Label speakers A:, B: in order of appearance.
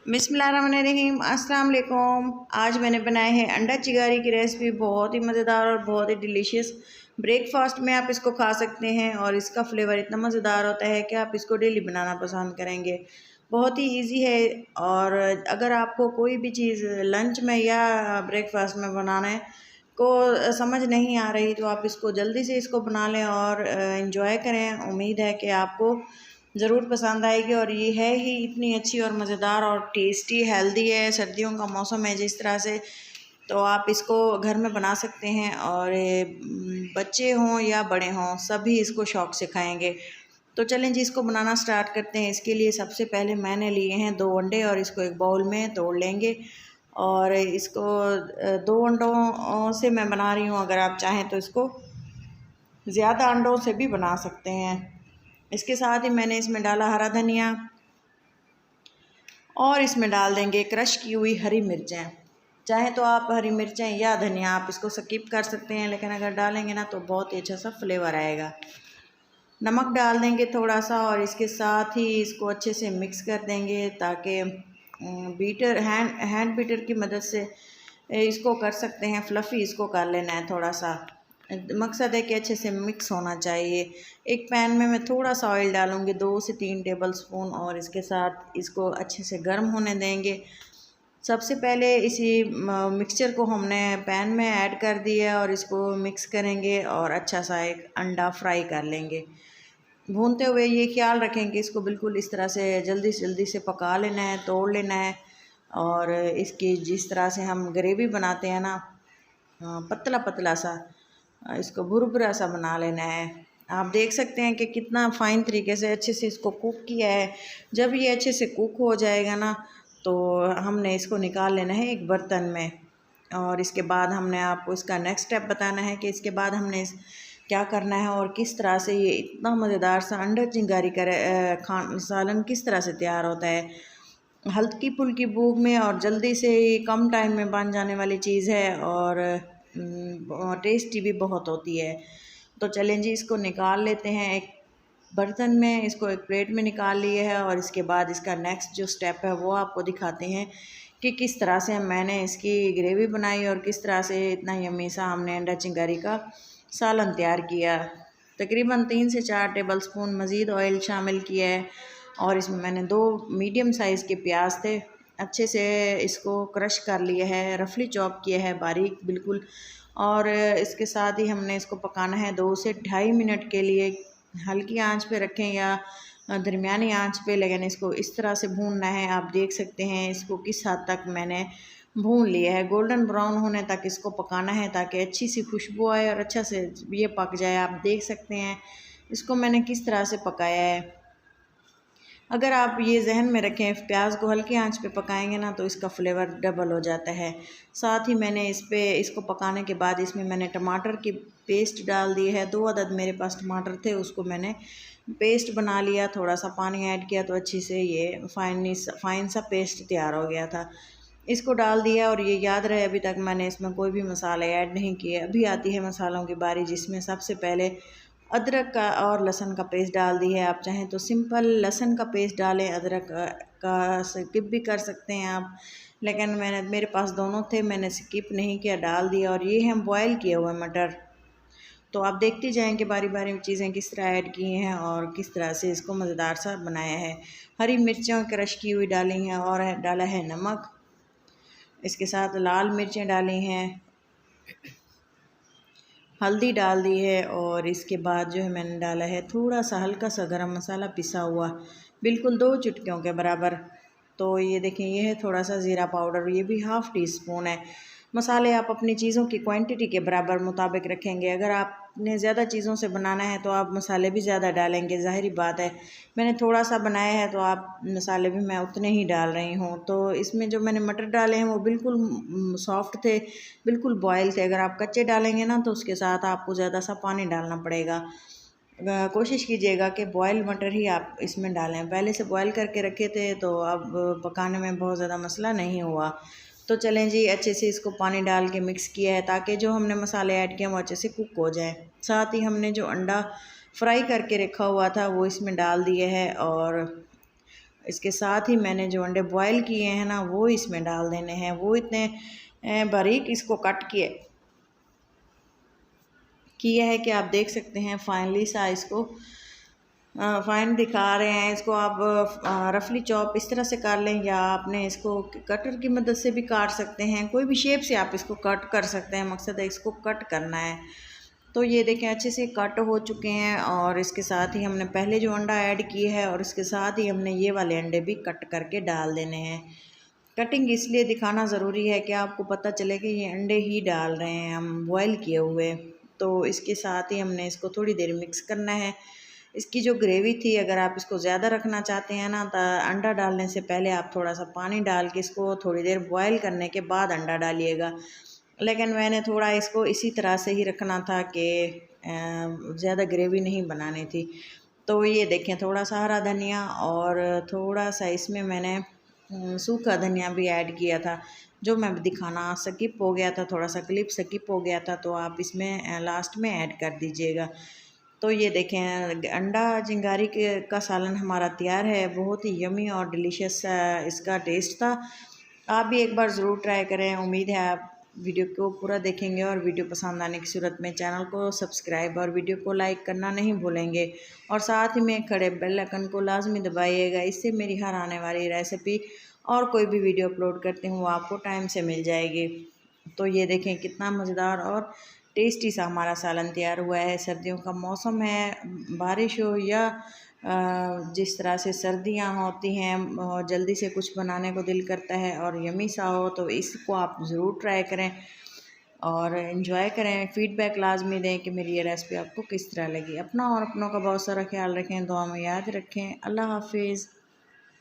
A: बिस्मिल्लाहिर्रहमानिर्रहीम, अस्सलाम वालेकुम। आज मैंने बनाए हैं अंडा चिगारी की रेसिपी। बहुत ही मज़ेदार और बहुत ही डिलीशियस। ब्रेकफास्ट में आप इसको खा सकते हैं और इसका फ्लेवर इतना मज़ेदार होता है कि आप इसको डेली बनाना पसंद करेंगे। बहुत ही इजी है और अगर आपको कोई भी चीज़ लंच में या ब्रेकफास्ट में बनाना है को समझ नहीं आ रही तो आप इसको जल्दी से इसको बना लें और इन्जॉय करें। उम्मीद है कि आपको ज़रूर पसंद आएगी और ये है ही इतनी अच्छी और मज़ेदार और टेस्टी हेल्दी है। सर्दियों का मौसम है जिस तरह से, तो आप इसको घर में बना सकते हैं और बच्चे हों या बड़े हों सभी इसको शौक़ से खाएंगे। तो चलें जी, इसको बनाना स्टार्ट करते हैं। इसके लिए सबसे पहले मैंने लिए हैं 2 अंडे और इसको एक बाउल में तोड़ लेंगे और इसको 2 अंडों से मैं बना रही हूँ। अगर आप चाहें तो इसको ज़्यादा अंडों से भी बना सकते हैं। इसके साथ ही मैंने इसमें डाला हरा धनिया और इसमें डाल देंगे क्रश की हुई हरी मिर्चें। चाहे तो आप हरी मिर्चें या धनिया आप इसको स्किप कर सकते हैं, लेकिन अगर डालेंगे ना तो बहुत ही अच्छा सा फ्लेवर आएगा। नमक डाल देंगे थोड़ा सा और इसके साथ ही इसको अच्छे से मिक्स कर देंगे ताकि हैंड बीटर की मदद से इसको कर सकते हैं। फ्लफ़ी इसको कर लेना है थोड़ा सा। मकसद है कि अच्छे से मिक्स होना चाहिए। एक पैन में मैं थोड़ा सा ऑयल डालूँगी 2 से 3 टेबल स्पून और इसके साथ इसको अच्छे से गर्म होने देंगे। सबसे पहले इसी मिक्सचर को हमने पैन में ऐड कर दिया और इसको मिक्स करेंगे और अच्छा सा एक अंडा फ्राई कर लेंगे। भूनते हुए ये ख्याल रखें कि इसको बिल्कुल इस तरह से जल्दी से पका लेना है, तोड़ लेना है। और इसकी जिस तरह से हम ग्रेवी बनाते हैं ना, पतला पतला सा इसको भुरभुरा सा बना लेना है। आप देख सकते हैं कि कितना फ़ाइन तरीके से अच्छे से इसको कुक किया है। जब ये अच्छे से कुक हो जाएगा ना तो हमने इसको निकाल लेना है एक बर्तन में। और इसके बाद हमने आपको इसका नेक्स्ट स्टेप बताना है कि इसके बाद हमने क्या करना है और किस तरह से ये इतना मज़ेदार सा अंडा चिंगारी का सालन किस तरह से तैयार होता है। हल्की फुल्की भूख में और जल्दी से कम टाइम में बन जाने वाली चीज़ है और टेस्टी भी बहुत होती है। तो चलें जी, इसको निकाल लेते हैं एक बर्तन में। इसको एक प्लेट में निकाल लिए है और इसके बाद इसका नेक्स्ट जो स्टेप है वो आपको दिखाते हैं कि किस तरह से मैंने इसकी ग्रेवी बनाई और किस तरह से इतना यम्मी सा हमने अंडा चिंगारी का सालन तैयार किया। तकरीबन 3 से 4 टेबल स्पून मज़ीद ऑयल शामिल किया है और इसमें मैंने 2 मीडियम साइज़ के प्याज थे, अच्छे से इसको क्रश कर लिया है, रफली चॉप किया है बारीक बिल्कुल। और इसके साथ ही हमने इसको पकाना है 2 से 2.5 मिनट के लिए। हल्की आंच पे रखें या दरमियानी आंच पे, लेकिन इसको इस तरह से भूनना है। आप देख सकते हैं इसको किस हद तक मैंने भून लिया है। गोल्डन ब्राउन होने तक इसको पकाना है ताकि अच्छी सी खुशबू आए और अच्छा से ये पक जाए। आप देख सकते हैं इसको मैंने किस तरह से पकाया है। अगर आप ये जहन में रखें प्याज को हल्की आंच पे पकाएंगे ना तो इसका फ्लेवर डबल हो जाता है। साथ ही मैंने इसको पकाने के बाद इसमें मैंने टमाटर की पेस्ट डाल दी है। 2 अदद मेरे पास टमाटर थे, उसको मैंने पेस्ट बना लिया। थोड़ा सा पानी ऐड किया तो अच्छी से ये फाइन सा पेस्ट तैयार हो गया था। इसको डाल दिया और ये याद रहे अभी तक मैंने इसमें कोई भी मसाले ऐड नहीं किए। अभी आती है मसालों की बारी, जिसमें सबसे पहले अदरक का और लहसुन का पेस्ट डाल दी है। आप चाहें तो सिंपल लहसुन का पेस्ट डालें, अदरक का स्किप भी कर सकते हैं आप, लेकिन मेरे पास दोनों थे, मैंने स्किप नहीं किया, डाल दिया। और ये हम बॉयल किए हुए मटर, तो आप देखते जाएं कि बारी बारी चीज़ें किस तरह ऐड की हैं और किस तरह से इसको मज़ेदार सा बनाया है। हरी मिर्चों क्रश की हुई डाली हैं और डाला है नमक। इसके साथ लाल मिर्चें डाली हैं, हल्दी डाल दी है और इसके बाद जो है मैंने डाला है थोड़ा सा हल्का सा गरम मसाला पिसा हुआ, बिल्कुल 2 चुटकियों के बराबर। तो ये देखें, ये है थोड़ा सा ज़ीरा पाउडर, ये भी ½ टी स्पून है। मसाले आप अपनी चीज़ों की क्वांटिटी के बराबर मुताबिक रखेंगे। अगर आपने ज़्यादा चीज़ों से बनाना है तो आप मसाले भी ज़्यादा डालेंगे, ज़ाहिरी बात है। मैंने थोड़ा सा बनाया है तो आप मसाले भी मैं उतने ही डाल रही हूँ। तो इसमें जो मैंने मटर डाले हैं वो बिल्कुल सॉफ्ट थे, बिल्कुल बॉयल थे। अगर आप कच्चे डालेंगे ना तो उसके साथ आपको ज़्यादा सा पानी डालना पड़ेगा। कोशिश कीजिएगा कि बॉयल मटर ही आप इसमें डालें। पहले से बॉयल करके रखे थे तो अब पकाने में बहुत ज़्यादा मसला नहीं हुआ। तो चलें जी, अच्छे से इसको पानी डाल के मिक्स किया है ताकि जो हमने मसाले ऐड किए वो अच्छे से कुक हो जाए। साथ ही हमने जो अंडा फ्राई करके रखा हुआ था वो इसमें डाल दिया है और इसके साथ ही मैंने जो अंडे बॉयल किए हैं ना वो इसमें डाल देने हैं। वो इतने बारीक इसको कट किया है कि आप देख सकते हैं फाइनली सा इसको फाइन दिखा रहे हैं। इसको आप रफली चॉप इस तरह से कर लें या आपने इसको कटर की मदद से भी काट सकते हैं। कोई भी शेप से आप इसको कट कर सकते हैं, मकसद है इसको कट करना है। तो ये देखें अच्छे से कट हो चुके हैं और इसके साथ ही हमने पहले जो अंडा ऐड किया है और इसके साथ ही हमने ये वाले अंडे भी कट करके डाल देने हैं। कटिंग इसलिए दिखाना ज़रूरी है कि आपको पता चले कि ये अंडे ही डाल रहे हैं हम बॉयल किए हुए। तो इसके साथ ही हमने इसको थोड़ी देर मिक्स करना है। इसकी जो ग्रेवी थी, अगर आप इसको ज़्यादा रखना चाहते हैं ना तो अंडा डालने से पहले आप थोड़ा सा पानी डाल के इसको थोड़ी देर बॉयल करने के बाद अंडा डालिएगा। लेकिन मैंने थोड़ा इसको इसी तरह से ही रखना था कि ज़्यादा ग्रेवी नहीं बनानी थी। तो ये देखें थोड़ा सा हरा धनिया और थोड़ा सा इसमें मैंने सूखा धनिया भी ऐड किया था, जो मैं दिखाना स्किप हो गया था, थोड़ा सा क्लिप स्किप हो गया था, तो आप इसमें लास्ट में ऐड कर दीजिएगा। तो ये देखें अंडा चिंगारी का सालन हमारा तैयार है। बहुत ही यमी और डिलीशियस इसका टेस्ट था। आप भी एक बार ज़रूर ट्राई करें। उम्मीद है आप वीडियो को पूरा देखेंगे और वीडियो पसंद आने की सूरत में चैनल को सब्सक्राइब और वीडियो को लाइक करना नहीं भूलेंगे और साथ ही में खड़े बेल आइकन को लाजमी दबाइएगा। इससे मेरी हर आने वाली रेसिपी और कोई भी वीडियो अपलोड करती हूँ वो आपको टाइम से मिल जाएगी। तो ये देखें कितना मज़ेदार और टेस्टी सा हमारा सालन तैयार हुआ है। सर्दियों का मौसम है, बारिश हो या जिस तरह से सर्दियां होती हैं जल्दी से कुछ बनाने को दिल करता है और यमी सा हो, तो इसको आप ज़रूर ट्राई करें और इन्जॉय करें। फ़ीडबैक लाजमी दें कि मेरी ये रेसिपी आपको किस तरह लगी। अपना और अपनों का बहुत सारा ख्याल रखें, दुआ में याद रखें। अल्लाह हाफिज़।